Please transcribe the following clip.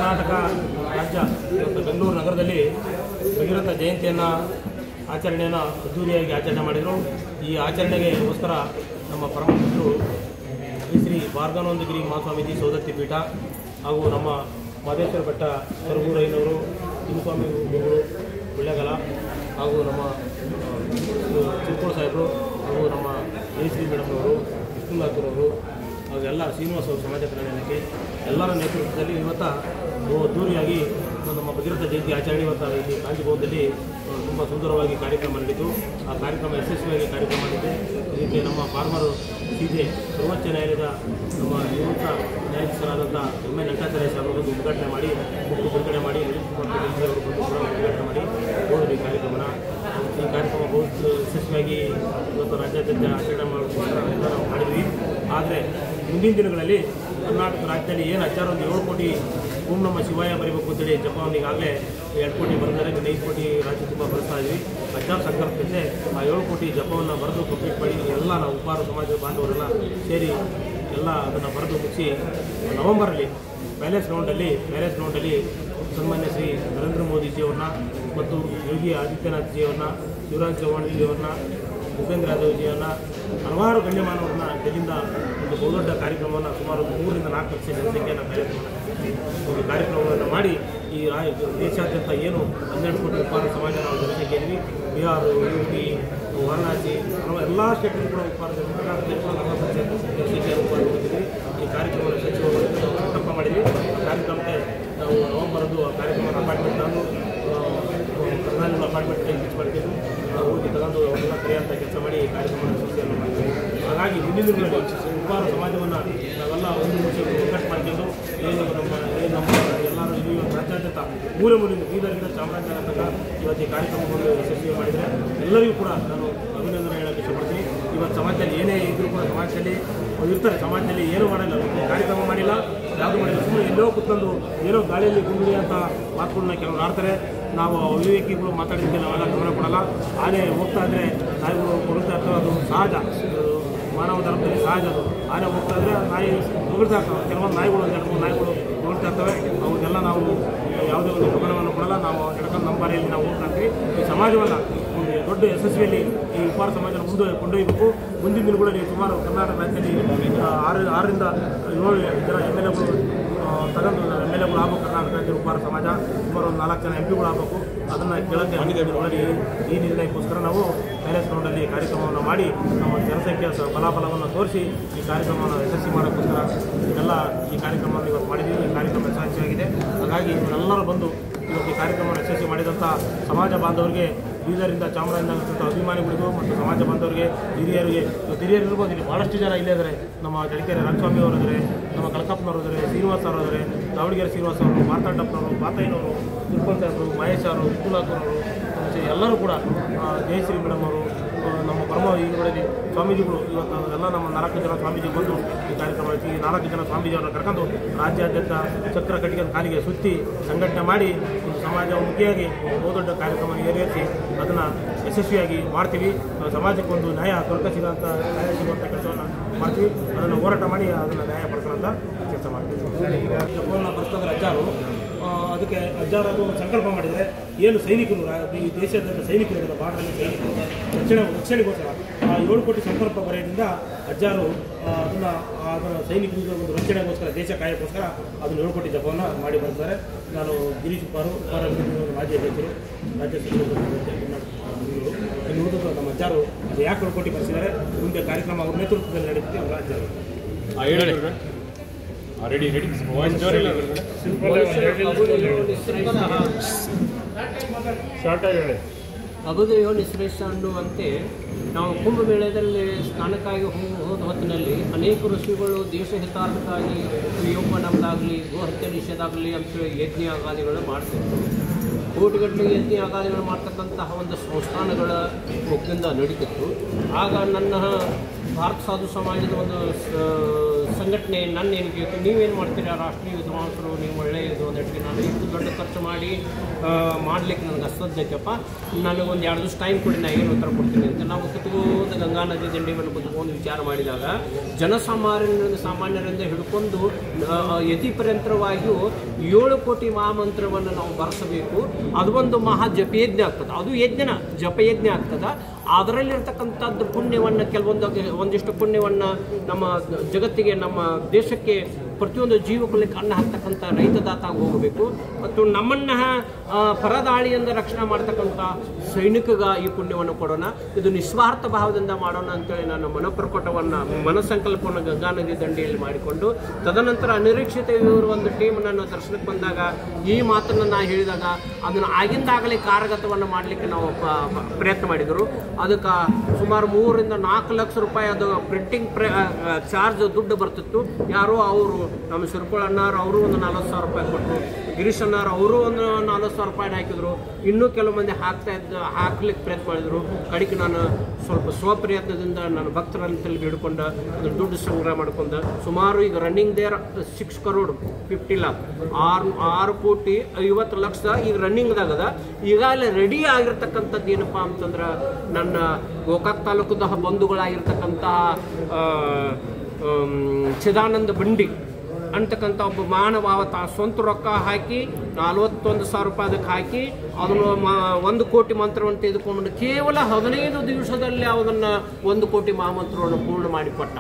ಕರ್ನಾಟಕ ರಾಜ್ಯ ಮತ್ತು ಬೆಂಗಳೂರು ನಗರದಲ್ಲಿ ಭಗೀರಥ ಜಯಂತಿಯನ್ನು ಆಚರಣೆಯನ್ನು ಅದ್ದೂರಿಯಾಗಿ ಆಚರಣೆ ಮಾಡಿದರು. ಈ ಆಚರಣೆಗೋಸ್ಕರ ನಮ್ಮ ಪರಮಪುತ್ರರು ಶ್ರೀ ಭಾರ್ಗವಾನಂದಗಿರಿ ಮಹಾಸ್ವಾಮೀಜಿ ಸೌದತ್ತಿ ಪೀಠ ಹಾಗೂ ನಮ್ಮ ಮಾದೇಶ್ವರ ಬೆಟ್ಟ ಸರಗೂರಯ್ಯನವರು ತಿಮ್ಮಸ್ವಾಮಿ ಗುರುಗಳು ಕೊಳ್ಳೇಗಾಲ ಹಾಗೂ ನಮ್ಮ ಚಿಕ್ಕೋಳು ಸಾಹೇಬರು ಹಾಗೂ ನಮ್ಮ ಜಯಶ್ರೀ ಮೇಡಮ್ನವರು ವಿಷ್ಣುನಾಥರವರು ಹಾಗೂ ಎಲ್ಲ ಶ್ರೀನಿವಾಸ ಸಮಾಜ ಕಲ್ಯಾಣಕ್ಕೆ ಎಲ್ಲರ ನೇತೃತ್ವದಲ್ಲಿ ಇವತ್ತು ಅದ್ದೂರಿಯಾಗಿ ನಮ್ಮ ಭಗೀರಥ ಜಯಂತಿ ಆಚರಣೆ ಇವತ್ತು ಇಲ್ಲಿ ಕಾಂಜಿಭವನದಲ್ಲಿ ತುಂಬ ಸುಂದರವಾಗಿ ಕಾರ್ಯಕ್ರಮ ನಡೆಯಿತು. ಆ ಕಾರ್ಯಕ್ರಮ ಯಶಸ್ವಿಯಾಗಿ ಕಾರ್ಯಕ್ರಮ ಮಾಡಿದೆ. ಇದಕ್ಕೆ ನಮ್ಮ ಫಾರ್ಮರ್ CJ ಸರ್ವೋಚ್ಚ ನ್ಯಾಯಾಲಯದ ನಮ್ಮ ನಿವೃತ್ತ ನ್ಯಾಯಾಧೀಶರಾದಂಥ ಎಂ ಎನ್ ವೆಂಕಟಾಚಾರ್ಯ ಸಾಹೇಬರನ್ನು ಉದ್ಘಾಟನೆ ಮಾಡಿ ಬುಕ್ಕು ಬಿಡುಗಡೆ ಮಾಡಿ ಅವರು ಕೂಡ ಉದ್ಘಾಟನೆ ಮಾಡಿ ಹೋದರು ಈ ಕಾರ್ಯಕ್ರಮನ. ಈ ಕಾರ್ಯಕ್ರಮ ಬಹು ಯಶಸ್ವಿಯಾಗಿ ಇವತ್ತು ರಾಜ್ಯಾದ್ಯಂತ ಆಚರಣೆ ಮಾಡೋದಕ್ಕೋಸ್ಕರ ಎಲ್ಲ ನಾವು ಮಾಡಿದ್ವಿ. ಆದರೆ ಮುಂದಿನ ದಿನಗಳಲ್ಲಿ ಕರ್ನಾಟಕ ರಾಜ್ಯದಲ್ಲಿ ಏನು ಹಚ್ಚಾರ ಒಂದು 7 ಕೋಟಿ ಓಂ ನಮ್ಮ ಶಿವಾಯ ಬರೀಬೇಕು ಅಂತೇಳಿ ಜಪವನ್ನು ಈಗಾಗಲೇ 2 ಕೋಟಿ ಬರೆದರೆ 5 ಕೋಟಿ ರಾಜ್ಯ ತುಂಬ ಬರೆಸ್ತಾ ಇದ್ವಿ. ಹಚ್ಚಾರ ಸಂಕಲ್ಪಕ್ಕೆ ಆ 7 ಕೋಟಿ ಜಪವನ್ನು ಬರೆದು ಕಂಪ್ಲೀಟ್ ಮಾಡಿ ಎಲ್ಲ ನಾವು ಉಪಹಾರ ಸಮಾಜದ ಬಾಂಧವರೆಲ್ಲ ಸೇರಿ ಎಲ್ಲ ಅದನ್ನು ಬರೆದು ಮುಗಿಸಿ ನವೆಂಬರಲ್ಲಿ ಪ್ಯಾಲೇಸ್ ಗ್ರೌಂಡಲ್ಲಿ ಸನ್ಮಾನ್ಯ ಶ್ರೀ ನರೇಂದ್ರ ಮೋದಿಜಿಯವ್ರನ್ನ ಮತ್ತು ಯೋಗಿ ಆದಿತ್ಯನಾಥ್ಜಿಯವ್ರನ್ನ ಶಿವರಾಜ್ ಚೌಹಾಣ್ಜಿಯವ್ರನ್ನ ಭೂಪೇಂದ್ರ ಯಾದವ್ಜಿಯವ್ರನ್ನ ಹಲವಾರು ಗಣ್ಯಮಾನವ್ರನ್ನ ಡೆಲ್ಲಿಂದ ಒಂದು ಬಹುದೊಡ್ಡ ಕಾರ್ಯಕ್ರಮವನ್ನು ಸುಮಾರು 3 ರಿಂದ 4 ಲಕ್ಷ ಜನಸಂಖ್ಯೆಯನ್ನು ಒಂದು ಕಾರ್ಯಕ್ರಮವನ್ನು ಮಾಡಿ ಈ ದೇಶಾದ್ಯಂತ ಏನು 12 ಕೋಟಿ ಉಪಹಾರ ಸಮಾಜ ನಾವು ಜನಸಂಖ್ಯೆ ಇದ್ವಿ. ಬಿಹಾರ, UP, ವಾರಣಾಸಿ ಎಲ್ಲ ಸ್ಟೇಟ್ಗಳು ಕೂಡ ಉಪಹಾರ ಜನಸಂಖ್ಯೆಯನ್ನು ಉಪಹಾರ ಈ ಕಾರ್ಯಕ್ರಮವನ್ನು ಸಚಿವರು ಸಂಕಲ್ಪ ಮಾಡಿದ್ವಿ. ಆ ಕಾರ್ಯಕ್ರಮಕ್ಕೆ ನಾವು ನವೆಂಬರದ್ದು ಆ ಕಾರ್ಯಕ್ರಮದ ಅಪಾರ್ಟ್ಮೆಂಟ್ ನಾನು ಪ್ರಧಾನಿಗಳ ಅಪಾರ್ಟ್ಮೆಂಟ್ಗೆ ಫಿಕ್ಸ್ ಮಾಡಿದ್ದು ಹೋಗಿ ತಗೊಂಡು ಅವರೆಲ್ಲ ಕರೆಯುವಂಥ ಕೆಲಸ ಮಾಡಿ ಈ ಕಾರ್ಯಕ್ರಮವನ್ನು ಸೃಷ್ಟಿಯನ್ನು ಮಾಡಿದ್ವಿ. ಹಾಗಾಗಿ ಮುಂದಿನ ದಿನಗಳಲ್ಲಿ ಉಪಹಾರ ಸಮಾಜವನ್ನು ನಾವೆಲ್ಲ ಒಂದು ನಿಮಿಷ ಒಗ್ಗಟ್ಟು ಮಾಡಿಕೊಂಡು ನಮ್ಮ ಎಲ್ಲರೂ ಇಲ್ಲಿ ರಾಜ್ಯಾದ್ಯಂತ ಮೂಲೆಯಿಂದ ಬೀದರ್ಗಿಂದ ಚಾಮರಾಜನಗರ ತನಕ ಇವತ್ತು ಈ ಕಾರ್ಯಕ್ರಮವನ್ನು ಯಶಸ್ವಿ ಮಾಡಿದರೆ ಎಲ್ಲರಿಗೂ ಕೂಡ ನಾನು ಅಭಿನಂದನೆ ಹೇಳೋಕ್ಕೆ ಇಷ್ಟಪಡ್ತೀನಿ. ಇವತ್ತು ಸಮಾಜದಲ್ಲಿ ಏನೇ ಇದ್ದರೂ ಕೂಡ ಸಮಾಜದಲ್ಲಿ ಇರ್ತಾರೆ, ಸಮಾಜದಲ್ಲಿ ಏನೂ ಮಾಡಲ್ಲ, ಕಾರ್ಯಕ್ರಮ ಮಾಡಿಲ್ಲ, ಯಾವುದು ಮಾಡಿಲ್ಲ, ಸುಮ್ಮನೆ ಎಲ್ಲೋ ಕೂತ್ಕೊಂಡು ಏನೋ ಗಾಳಿಯಲ್ಲಿ ಗುಂಡಿ ಅಂತ ಮಾತುಗಳನ್ನ ಕೆಲವರು ಆಡ್ತಾರೆ. ನಾವು ಅವಿವೇಕಿಗಳು ಮಾತಾಡಿದ್ದಕ್ಕೆ ನಾವೆಲ್ಲ ಗಮನ ಕೊಡಲ್ಲ. ಆನೆ ಹೋಗ್ತಾ ಇದ್ದರೆ ನಾಯಿಗಳು ಕೊಡುತ್ತಾ ಇರ್ತವೆ, ಅದು ಸಹಜ, ಮಾನವ ಧರ್ಮದಲ್ಲಿ ಸಹಜ. ಅದು ಆನೆ ಹೋಗ್ತಾ ಇದ್ದರೆ ನಾಯಿ ಹೊಗಳ್ತಾ ಇರ್ತವೆ, ಕೆಲವೊಂದು ನಾಯಿಗಳು 2-3 ನಾಯಿಗಳು ಹೊಗಳ್ತಾ ಇರ್ತವೆ. ಅವನ್ನೆಲ್ಲ ನಾವು ಯಾವುದೇ ಒಂದು ಗಮನವನ್ನು ಕೊಡಲ್ಲ. ನಾವು ನಡ್ಕೊಂಡು ನಮ್ಮ ಬಾರಿಯಲ್ಲಿ ನಾವು ಹೋಗ್ತಾ ಇರ್ತೀವಿ. ಈ ಸಮಾಜವನ್ನು ಒಂದು ದೊಡ್ಡ ಯಶಸ್ವಿಯಲ್ಲಿ ಈ ಉಪಹಾರ ಸಮಾಜನ ಮುಂದೆ ಕೊಂಡೊಯ್ಯಬೇಕು. ಮುಂದಿನ ದಿನಗಳಲ್ಲಿ ಸುಮಾರು ಕರ್ನಾಟಕ ರಾಜ್ಯದಲ್ಲಿ 6 ರಿಂದ 7 ಜನ MLAಗಳು ತಗೊಂಡು MLAಗಳು ಆಗಬೇಕು. ಕರ್ನಾಟಕ ರಾಜ್ಯದ ಉಪಹಾರ ಸಮಾಜ ಸುಮಾರು 4 ಜನ MPಗಳು ಆಗಬೇಕು. ಅದನ್ನು ಕೆಳಗೆ ಈ ನಿರ್ಣಯಕ್ಕೋಸ್ಕರ ನಾವು ಪ್ಯಾಲೇಸ್ ಗ್ರೌಂಡಲ್ಲಿ ಕಾರ್ಯಕ್ರಮವನ್ನು ಮಾಡಿ ನಮ್ಮ ಜನಸಂಖ್ಯೆಯ ಫಲಾಫಲವನ್ನು ತೋರಿಸಿ ಈ ಕಾರ್ಯಕ್ರಮವನ್ನು ಯಶಸ್ವಿ ಮಾಡೋಕ್ಕೋಸ್ಕರ ಎಲ್ಲ ಈ ಕಾರ್ಯಕ್ರಮವನ್ನು ಇವತ್ತು ಮಾಡಿದ್ದೀವಿ. ಈ ಕಾರ್ಯಕ್ರಮ ಯಶಸ್ವಿಯಾಗಿದೆ. ಹಾಗಾಗಿ ಇವರೆಲ್ಲರೂ ಬಂದು ಇವತ್ತು ಈ ಕಾರ್ಯಕ್ರಮವನ್ನು ಯಶಸ್ವಿ ಮಾಡಿದಂಥ ಸಮಾಜ ಬಾಂಧವರಿಗೆ, ಬೀದರಿಂದ ಚಾಮರಾಜನಗರ ಅಭಿಮಾನಿಗಳಿಗೂ ಮತ್ತು ಸಮಾಜ ಬಾಂಧವರಿಗೆ, ಹಿರಿಯರಿಗೆ ಇರ್ಬೋದು. ಇಲ್ಲಿ ಭಾಳಷ್ಟು ಜನ ಇಲ್ಲೇ ಇದ್ದಾರೆ. ನಮ್ಮ ಜಡಕೆರೆ ರಂಗಸ್ವಾಮಿ ಅವರು ಇದ್ದಾರೆ, ನಮ್ಮ ಕಳಕಪ್ಪನವರು ಇದ್ದಾರೆ, ಶ್ರೀನಿವಾಸ ಅವರು ಇದ್ದಾರೆ, ದಾವಣಗೆರೆ ಶ್ರೀನಿವಾಸ ಅವರು, ಮಾರ್ತಾಂಡಪ್ಪನವರು, ಪಾತಯ್ಯನವರು, ತಿರುಪತಿ ಸಾಹೇಬರು, ಮಹೇಶ್ ಅವರು, ವಿಷ್ಣುನಾಥನವರು, ಎಲ್ಲರೂ ಕೂಡ ಜಯಶ್ರೀ ಮೇಡಮ್ ಅವರು, ನಮ್ಮ ಪರಮ ಈಗಳಲ್ಲಿ ಸ್ವಾಮೀಜಿಗಳು ಇವತ್ತು ಎಲ್ಲ ನಮ್ಮ 4 ಜನ ಸ್ವಾಮೀಜಿ ಬಂದು ಈ ಕಾರ್ಯಕ್ರಮ ಈ 4 ಜನ ಸ್ವಾಮೀಜಿಯವರನ್ನು ಕರ್ಕೊಂಡು ರಾಜ್ಯಾದ್ಯಂತ ಚಕ್ರ ಕಟ್ಟಿಗೆ ಕಾಲಿಗೆ ಸುತ್ತಿ ಸಂಘಟನೆ ಮಾಡಿ ಒಂದು ಸಮಾಜಮುಖಿಯಾಗಿ ಬಹುದೊಡ್ಡ ಕಾರ್ಯಕ್ರಮ ಏರಿಸಿ ಅದನ್ನು ಯಶಸ್ವಿಯಾಗಿ ಮಾಡ್ತೀವಿ. ಸಮಾಜಕ್ಕೊಂದು ನ್ಯಾಯ ಸಿಗುವಂಥ ಕೆಲಸವನ್ನು ಮಾಡ್ತೀವಿ. ಅದನ್ನು ಹೋರಾಟ ಮಾಡಿ ಅದನ್ನು ನ್ಯಾಯ ಪಡ್ಕೊಳ್ಳೋಂಥ ಕೆಲಸ ಮಾಡ್ತೀವಿ. ಈಗ ಜಪವನ್ನು ಬರ್ತಾರೆ ಅಜ್ಜಾರು, ಅದಕ್ಕೆ ಅಜ್ಜಾರು ಸಂಕಲ್ಪ ಮಾಡಿದರೆ ಏನು ಸೈನಿಕರು ಈ ದೇಶದ ಸೈನಿಕರು ಬಾರ್ಡರಲ್ಲಿ ಸೈನಿಕರು ರಕ್ಷಣೆಗೋಸ್ಕರ 7 ಕೋಟಿ ಸಂಕಲ್ಪ ಬರೆಯೋದ್ರಿಂದ ಅಜ್ಜಾರು ಅದರ ಸೈನಿಕರಿಗೆ ಒಂದು ರಕ್ಷಣೆಗೋಸ್ಕರ, ದೇಶ ಕಾಯಕ್ಕೋಸ್ಕರ ಅದನ್ನು 7 ಕೋಟಿ ಜಪವನ್ನು ಮಾಡಿ ಬರ್ತಾರೆ. ನಾನು ಗಿರೀಶ್ ಉಪಾರ ಮಾಜಿ ಅಧ್ಯಕ್ಷರು, ರಾಜ್ಯ ಸಚಿವರು, ಇನ್ನು ನಮ್ಮ ಅಜ್ಜಾರು ಯಾಕೆ 7 ಕೋಟಿ ಬರೆಸಿದ್ದಾರೆ, ಮುಂದೆ ಕಾರ್ಯಕ್ರಮ ಅವ್ರ ನೇತೃತ್ವದಲ್ಲಿ ನಡೀತಿದೆ. ಅವರ ಅಜ್ಜಾರು ಅಬುದಯೋನಿ ಶ್ರೇಷ್ಠ ಅನ್ನುವಂತೆ ನಾವು ಕುಂಭಮೇಳದಲ್ಲಿ ಸ್ನಾನಕ್ಕಾಗಿ ಹೋದ ಹೊತ್ತಿನಲ್ಲಿ ಅನೇಕ ಋಷಿಗಳು ದೇಶ ಹಿತಾರ್ಥಕ್ಕಾಗಿ ಯೌವನದಾಗಲಿ ಗೋಹತ್ಯೆ ನಿಷೇಧಾಗಲಿ ಅಂತೇಳಿ ಯಜ್ಞ ಯಾಗಾದಿಗಳು ಮಾಡ್ತಿದ್ರು. ಕೋಟಿಗಟ್ಟಲೆ ಯಜ್ಞ ಯಾಗಾದಿಗಳು ಮಾಡ್ತಕ್ಕಂತಹ ಒಂದು ಸಂಸ್ಥಾನಗಳ ಮುಖದಿಂದ ನಡೀತಿತ್ತು. ಆಗ ನನ್ನ ಭಾರತ ಸಾಧು ಸಮಾಜದ ಒಂದು ಸಂಘಟನೆ ನನ್ನ ಏನಿಗೆ ನೀವೇನು ಮಾಡ್ತೀರಾ ರಾಷ್ಟ್ರೀಯ ವಿದ್ವಾಂಸರು ನೀವು ಒಳ್ಳೆಯದು ಅಂದಟ್ಟಿಗೆ ನಾನು ಇಷ್ಟು ದೊಡ್ಡ ಖರ್ಚು ಮಾಡಿ ಮಾಡಲಿಕ್ಕೆ ನನಗೆ ಅಸಧ್ಯಕ್ಕಪ್ಪ ನನಗೊಂದು 2 ದಿವಸ ಟೈಮ್ ಕೊಡಿ ನಾನು ಏನು ಉತ್ತರ ಕೊಡ್ತೀನಿ ಅಂತ ನಾವು ಕುತ್ಕೋದು ಗಂಗಾ ನದಿ ದಂಡೆಯನ್ನು ಕುತ್ಕೊಂಡು ವಿಚಾರ ಮಾಡಿದಾಗ ಸಾಮಾನ್ಯರಿಂದ ಹಿಡ್ಕೊಂಡು ಯತಿಪರ್ಯಂತರವಾಗಿಯೂ 7 ಕೋಟಿ ಮಹಾಮಂತ್ರವನ್ನು ನಾವು ಬರೆಸಬೇಕು. ಅದು ಒಂದು ಮಹಾ ಜಪಯಜ್ಞ ಆಗ್ತದೆ, ಅದು ಯಜ್ಞನ ಜಪಯಜ್ಞ ಆಗ್ತದೆ. ಅದರಲ್ಲಿರ್ತಕ್ಕಂಥದ್ದು ಪುಣ್ಯವನ್ನು ಒಂದಿಷ್ಟು ಪುಣ್ಯವನ್ನು ನಮ್ಮ ಜಗತ್ತಿಗೆ ನಮ್ಮ ದೇಶಕ್ಕೆ ಪ್ರತಿಯೊಂದು ಜೀವಕುಲಕ್ಕೆ ಅನ್ನ ಹಾಕ್ತಕ್ಕಂಥ ರೈತದಾತ ಹೋಗಬೇಕು. ಮತ್ತು ನಮ್ಮನ್ನು ಪರದಾಳಿಯಿಂದ ರಕ್ಷಣೆ ಮಾಡ್ತಕ್ಕಂಥ ಸೈನಿಕಗ ಈ ಪುಣ್ಯವನ್ನು ಕೊಡೋಣ. ಇದು ನಿಸ್ವಾರ್ಥ ಭಾವದಿಂದ ಮಾಡೋಣ ಅಂತೇಳಿ ನಾನು ಮನಸ್ಸಂಕಲ್ಪವನ್ನು ಗಂಗಾ ನದಿ ದಂಡೆಯಲ್ಲಿ ಮಾಡಿಕೊಂಡು ತದನಂತರ ಅನಿರೀಕ್ಷಿತ ಇವರು ಒಂದು ಟೀಮ್ ನನ್ನ ದರ್ಶನಕ್ಕೆ ಬಂದಾಗ ಈ ಮಾತನ್ನು ನಾನು ಹೇಳಿದಾಗ ಅದನ್ನು ಆಗಿಂದಾಗಲೇ ಕಾರ್ಯಗತವನ್ನು ಮಾಡಲಿಕ್ಕೆ ನಾವು ಪ್ರಯತ್ನ ಮಾಡಿದರು. ಅದಕ್ಕೆ ಸುಮಾರು 3 ರಿಂದ 4 ಲಕ್ಷ ರೂಪಾಯಿ ಅದು ಪ್ರಿಂಟಿಂಗ್ ಚಾರ್ಜ್ ದುಡ್ಡು ಬರ್ತಿತ್ತು. ಯಾರೋ ಅವರು ನಮ್ಮ ಶಿರ್ಕೋಳ್ ಅಣ್ಣಾರು ಅವರು ಒಂದು 40,000 ರೂಪಾಯಿ ಕೊಟ್ಟರು, ಗಿರೀಶ್ ಅಣ್ಣಾರು ಅವರು ಒಂದು 40,000 ರೂಪಾಯಿ ಹಾಕಿದ್ರು. ಇನ್ನೂ ಕೆಲವು ಮಂದಿ ಹಾಕ್ಲಿಕ್ಕೆ ಪ್ರಯತ್ನ ಮಾಡಿದರು. ಕಡೆಗೆ ನಾನು ಸ್ವಲ್ಪ ಸ್ವಪ್ರಯತ್ನದಿಂದ ನನ್ನ ಭಕ್ತರನ್ನು ಹಿಡ್ಕೊಂಡು ಅದ್ರ ದುಡ್ಡು ಸಂಗ್ರಹ ಮಾಡ್ಕೊಂಡು ಸುಮಾರು ಈಗ ರನ್ನಿಂಗ್ ದೇರ್ 6 crore 50 lakh 6 ಕೋಟಿ 50 ಲಕ್ಷ ಈಗ ರನ್ನಿಂಗ್ದಾಗದ. ಈಗಾಗಲೇ ರೆಡಿ ಆಗಿರ್ತಕ್ಕಂಥದ್ದು ಏನಪ್ಪ ಅಂತಂದ್ರೆ ನನ್ನ ಗೋಕಾಕ್ ತಾಲೂಕದ ಬಂಧುಗಳಾಗಿರ್ತಕ್ಕಂತಹ ಚಿದಾನಂದ ಬಂಡಿ ಅಂತಕ್ಕಂಥ ಒಬ್ಬ ಮಾನವ ಸ್ವಂತ ರೊಕ್ಕ ಹಾಕಿ 41,000 ರೂಪಾಯಿ ಅದಕ್ಕೆ ಹಾಕಿ ಅದನ್ನು 1 ಕೋಟಿ ಮಂತ್ರವನ್ನು ತೆಗೆದುಕೊಂಡು ಕೇವಲ 15 ದಿವಸದಲ್ಲಿ ಅದನ್ನು 1 ಕೋಟಿ ಮಹಾಮಂತ್ರವನ್ನು ಪೂರ್ಣ ಮಾಡಿಕೊಟ್ಟ.